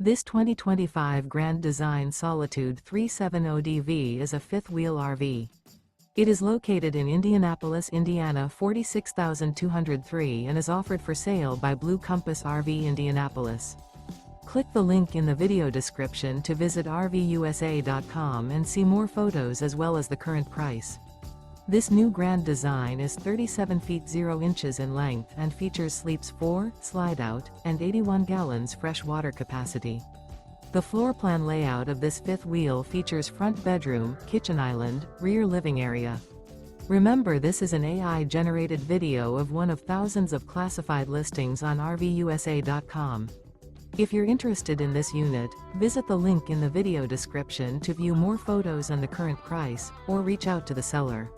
This 2025 Grand Design Solitude 370DV is a fifth-wheel RV. It is located in Indianapolis, Indiana 46203 and is offered for sale by Blue Compass RV Indianapolis. Click the link in the video description to visit RVUSA.com and see more photos as well as the current price. This new Grand Design is 37 feet 0 inches in length and features sleeps 4, Slideout, and 81 gallons fresh water capacity. The floor plan layout of this fifth wheel features front bedroom, kitchen island, rear living area. Remember, this is an AI-generated video of one of thousands of classified listings on RVUSA.com. If you're interested in this unit, visit the link in the video description to view more photos and the current price, or reach out to the seller.